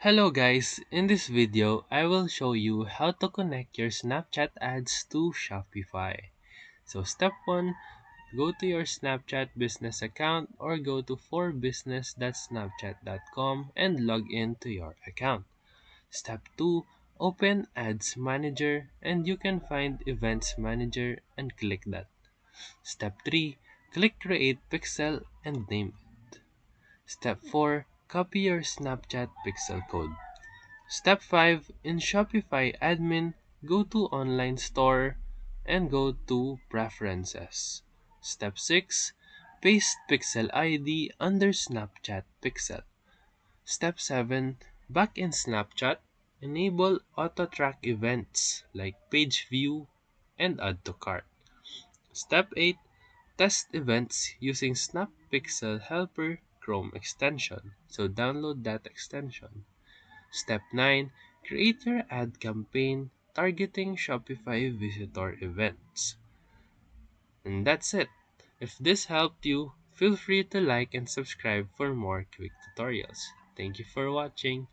Hello guys, in this video, I will show you how to connect your Snapchat ads to Shopify. So step 1, go to your Snapchat business account or go to forbusiness.snapchat.com and log in to your account. Step 2, open Ads Manager and you can find Events Manager and click that. Step 3, click Create Pixel and name it. Step 4, copy your Snapchat pixel code. Step 5, in Shopify admin, go to online store and go to preferences. Step 6, paste pixel ID under Snapchat pixel. Step 7, back in Snapchat, enable auto track events like page view and add to cart. Step 8, test events using Snap Pixel Helper Chrome extension. So download that extension. Step 9, create your ad campaign targeting Shopify visitor events. And that's it. If this helped you, feel free to like and subscribe for more quick tutorials. Thank you for watching.